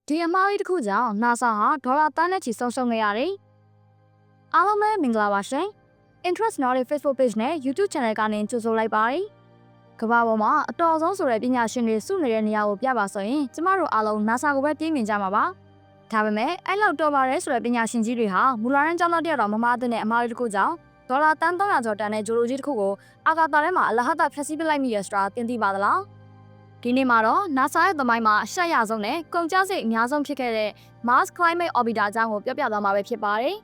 ဒီအမှားလေးတစ်ခုကြောင့် NASA ဟာဒေါ်လာတန်းနဲ့ချီဆုံးရှုံးခဲ့ရတယ်။အားလုံးပဲမင်္ဂလာပါရှင်။ Interest Knowledge Facebook Page နဲ့ YouTube Channel ကနေကြိုဆိုလိုက်ပါတယ်။ကမ္ဘာပေါ်မှာအတော်ဆုံးဆိုတဲ့ပညာရှင်တွေစုနေတဲ့နေရာကိုပြပါဆိုရင်ကျမတို့အားလုံး NASA ကိုပဲပြေးမြင်ကြမှာပါ။ဒါပေမဲ့အဲ့လောက်တော်ပါတယ်ဆိုတဲ့ပညာရှင်ကြီးတွေဟာမူလာရန်ကျောင်းသားတယောက်တော့မမားတဲ့အမှားလေးတစ်ခုကြောင့်ဒေါ်လာတန်း300ကျော်တန်တဲ့ဂျိုလိုကြီးတစ်ခုကိုအာကာသထဲမှာအလဟတဖျက်ဆီးပစ်လိုက်မိရဆိုတာသိသိပါသလား။ဒီနေ့မှာတော့ NASA ရဲ့သမိုင်းမှာအရှက်ရဆုံးနဲ့ကုန်ကျစရိတ်အများဆုံးဖြစ်ခဲ့တဲ့ Mars Climate Orbiter အကြောင်းကိုပြောပြသွားမှာပဲဖြစ်ပါတယ်။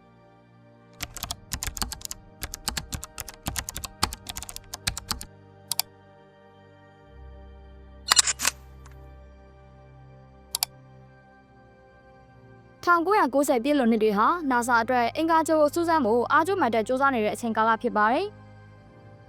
1990ပြည့်လွန်နှစ်တွေဟာ NASA အတွက်အင်္ဂါဂြိုလ်ကိုစူးစမ်းဖို့အားကျိုးမှန်တဲ့စူးစမ်းနေတဲ့အချိန်ကာလဖြစ်ပါတယ်။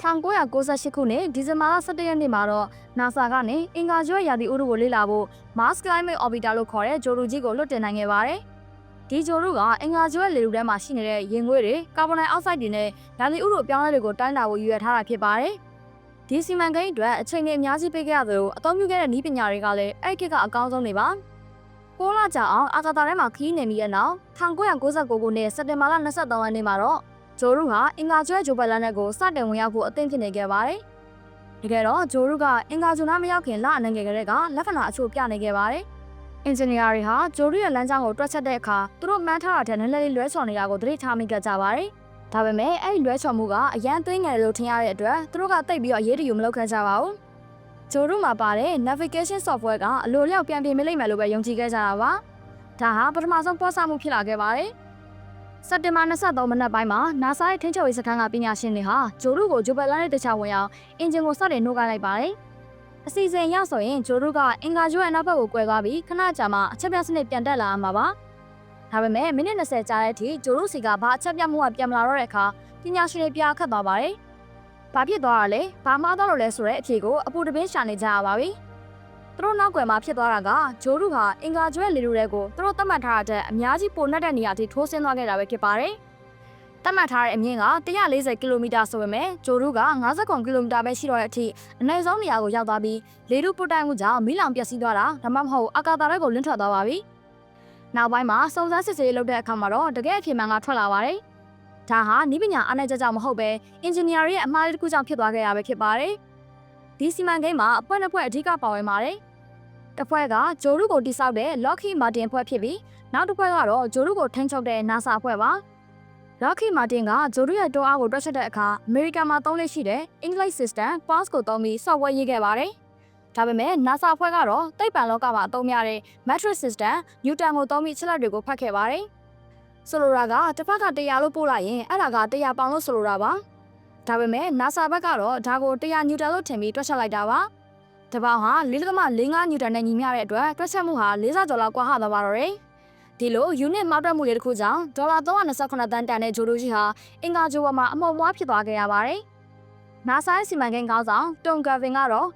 1998ခုနှစ်ဒီဇင်ဘာလ17ရက်နေ့မှာတော့ NASA ကနေအင်္ဂါဂြိုလ်ရာသီဥတုကိုလေ့လာဖို့ Mars Climate Orbiter လို့ခေါ်တဲ့ဂြိုလ်တုကြီးကိုလွှတ်တင်နိုင်ခဲ့ပါတယ်။ဒီဂြိုလ်တုကအင်္ဂါဂြိုလ်ရဲ့လေထုထဲမှာရှိနေတဲ့ရေငွေ့တွေကာဗွန်ဒိုင်အောက်ဆိုက်တွေနဲ့ရာသီဥတုအပြောင်းအလဲတွေကိုတိုင်းတာဖို့ရည်ရွယ်ထားတာဖြစ်ပါတယ်။ဒီစီမံကိန်းအတွက်အချိန်ကြီးအများကြီးပေးခဲ့ရသလိုအသုံးပြုခဲ့တဲ့နည်းပညာတွေကလည်းအဲ့ဒီကအကောင်းဆုံးတွေပါ။6လကြာအောင်အာကာသထဲမှာခီးနေပြီးတဲ့နောက်1999ခုနှစ်စက်တင်ဘာလ23ရက်နေ့မှာတော့ဂျိုရုဟာအင်္ဂါဂြိုလ်ဂျိုဘက်လန်နဲ့ကိုစတင်ဝင်ရောက်ဖို့အသင့်ဖြစ်နေခဲ့ပါတယ်။တကယ်တော့ဂျိုရုကအင်္ဂါဂြိုလ်နားမရောက်ခင်လအနှံငယ်ကလေးကလက္ခဏာအချို့ပြနေခဲ့ပါတယ်။အင်ဂျင်နီယာတွေဟာဂျိုရုရဲ့လမ်းကြောင်းကိုတွက်ချက်တဲ့အခါသူတို့မှန်းထားတာထက်နည်းနည်းလေးလွဲချော်နေတာကိုသတိထားမိကြပါတယ်။ဒါပေမဲ့အဲ့ဒီလွဲချော်မှုကအရန်သွင်းငယ်လို့ထင်ရတဲ့အတွက်သူတို့ကတိတ်ပြီးတော့အရေးတယူမလုပ်ခဲ့ကြပါဘူး။ဂျိုရုမှာပါတဲ့ navigation software ကအလိုလျောက်ပြန်ပြင်မိလိမ့်မယ်လို့ပဲယုံကြည်ခဲ့ကြတာပါ။ဒါဟာပထမဆုံးပေါ်ဆမှုဖြစ်လာခဲ့ပါတယ်။စက်တင်ဘာ23မိနစ်ပိုင်းမှာ NASA ရဲ့ထိန်းချုပ်ရေးစခန်းကပညာရှင်တွေဟာဂျိုရုကိုဂျိုဘက်လန်နဲ့တခြားဝင်အောင်အင်ဂျင်ကိုစတင်နှိုးခိုင်းလိုက်ပါတယ်။အစီအစဉ်ရဆိုရင်ဂျိုရုကအင်္ဂါဂြိုလ်ရဲ့နောက်ဘက်ကိုကွယ်သွားပြီးခဏကြာမှအချက်ပြစနစ်ပြန်တက်လာမှာပါ။ဒါပေမဲ့မိနစ်20ကြာတဲ့အထိဂျိုရုစီကဘာအချက်ပြမှုကပြန်မလာတော့တဲ့အခါပညာရှင်တွေပြာခတ်သွားပါတယ်။ဘာဖြစ်သွားတာလဲ။ဘာမှားသွားလို့လဲဆိုတဲ့အဖြေကိုအပူတပင်းရှာနေကြရပါပြီ။သူတို့နောက်ကွယ်မှာဖြစ်သွားတာကဂျိုရုဟာအင်္ဂါဂြိုလ်ရဲ့လေထုတွေကိုသူတို့သတ်မှတ်ထားတဲ့အများကြီးပိုနှက်တဲ့နေရာထိထိုးဆင်းသွားခဲ့တာပဲဖြစ်ပါတယ်။သတ်မှတ်ထားတဲ့အမြင့်က140ကီလိုမီတာဆိုပေမဲ့ဂျိုရုက50ကီလိုမီတာပဲရှိတော့တဲ့အထိအနည်းဆုံးနေရာကိုရောက်သွားပြီးလေထုပုတ်တိုင်းမှုကြောင့်မီးလောင်ပျက်စီးသွားတာဒါမှမဟုတ်အာကာသထဲကိုလွင့်ထွက်သွားပါပြီ။နောက်ပိုင်းမှာစုံစမ်းစစ်ဆေးလုပ်တဲ့အခါမှာတော့တကယ်အဖြစ်မှန်ကထွက်လာပါတယ်။ဒါဟာနည်းပညာအားနည်းချက်ကြောင့်မဟုတ်ပဲအင်ဂျင်နီယာတွေရဲ့အမှားတစ်ခုကြောင့်ဖြစ်သွားခဲ့ရပဲဖြစ်ပါတယ်။ဒီစီမံကိန်းမှာအဖွဲ့နှစ်ဖွဲ့အဓိကပါဝင်ပါတယ်။တစ်ဖွဲ့ကဂျိုရုကိုတိစောက်တဲ့ Lockheed Martin ဖွဲ့ဖြစ်ပြီးနောက်တစ်ဖွဲ့ကတော့ဂျိုရုကိုထိန်းချုပ်တဲ့ NASA အဖွဲ့ပါ။ Lockheed Martin ကဂျိုရုရဲ့တိုးအားကိုတွက်ချက်တဲ့အခါအမေရိကန်မှာသုံးလက်ရှိတဲ့ English System PAS ကိုသုံးပြီး software ရေးခဲ့ပါတယ်။ဒါပေမဲ့ NASA အဖွဲ့ကတော့သိပ္ပံလောကမှာအသုံးများတဲ့ metric system Newton ကိုသုံးပြီးချက်လက်တွေကိုဖတ်ခဲ့ပါတယ်။ဆိုလိုတာကတစ်ဖက်က100လို့ပို့လိုက်ရင်အဲ့ဒါက100ပေါင်လို့ဆိုလိုတာပါ။ဒါပေမဲ့ NASA ဘက်ကတော့ဒါကို100 Newton လို့ထင်ပြီးတွက်ချက်လိုက်တာပါ။တပေါင်းဟာ4.45 Newton နဲ့ညီမျှတဲ့အတွက်တွက်ချက်မှုဟာ40ကျော်လောက်ကွာဟသွားပါတော့တယ်။ဒီလို unit မောက်တက်မှုတွေတစ်ခုကြောင့်ဒေါ်လာ329တန်းတန်တဲ့ဂျိုလိုကြီးဟာအင်္ဂါဂြိုလ်ပေါ်မှာအမှုန်မွားဖြစ်သွားခဲ့ရပါတယ်။ NASA ရဲ့စီမံကိန်းကောင်းဆောင်တွန်ဂါဗင်ကတော့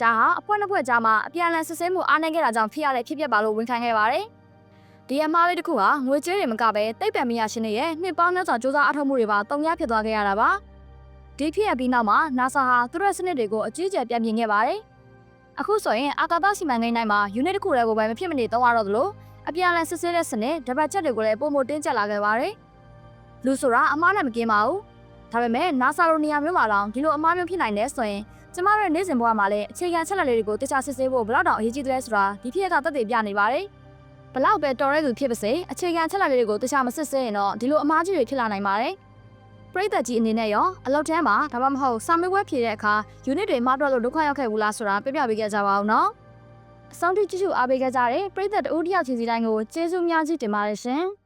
ဒါဟာအဖွဲ့နှစ်ဖွဲ့ကြားမှာအပြန်အလှန်စစ်ဆေးမှုအားနည်းခဲ့တာကြောင့်ဖြစ်ရတဲ့ဖြစ်ပျက်ပါလို့ဝန်ခံခဲ့ပါတယ်။ဒီအမှားလေးတစ်ခုဟာငွေကြေးတွေမကပဲသိပ္ပံပညာရှင်တွေရဲ့နှစ်ပေါင်းများစွာစူးစမ်းအထောက်မှုတွေပါတုံ့ရဖြစ်သွားခဲ့ရတာပါ။ဒီဖြစ်ရပြီးနောက်မှာ NASA ဟာသူတို့ရဲ့စနစ်တွေကိုအကြီးအကျယ်ပြန်ပြင်ခဲ့ပါတယ်။အခုဆိုရင်အာကာသစီမံကိန်းတိုင်းမှာ unit တစ်ခုတည်းကိုပဲမဖြစ်မနေသုံးရတော့သလိုအပြန်အလှန်စစ်ဆေးတဲ့စနစ်ဓာတ်ပတ်ချက်တွေကိုလည်းပုံမတင်းကျပ်လာခဲ့ပါတယ်။လူဆိုတာအမှားနဲ့မကင်းပါဘူး။ဒါပေမဲ့ NASA လိုနေရာမျိုးမှာတော့ဒီလိုအမှားမျိုးဖြစ်နိုင်တယ်ဆိုရင်ကျမတို့နေ့စဉ်ဘဝမှာလည်းအခြေခံချက်လက်တွေကိုတခြားစစ်ဆေးဖို့ဘလောက်တောင်အရေးကြီးသလဲဆိုတာဒီဖြစ်ရကသက်သေပြနေပါတယ်။ဘလောက်ပဲတော်ရဲသူဖြစ်ပါစေအခြေခံချက်လက်တွေကိုတခြားမစစ်ဆေးရင်တော့ဒီလိုအမှားကြီးတွေဖြစ်လာနိုင်ပါတယ်။ပရိသတ်ကြီးအနေနဲ့ရောအလောက်တန်းမှာဒါမှမဟုတ်စာမေးပွဲဖြေတဲ့အခါ unit တွေမှားတော့လို့ဒုက္ခရောက်ခဲ့ဘူးလားဆိုတာပြပြပေးကြပါဦးနော်။အဆုံးထိကြည့်ရှုအားပေးကြတဲ့ပရိသတ်တဦးတယောက်ချင်းစီတိုင်းကိုကျေးဇူးများကြီးတင်ပါတယ်ရှင်။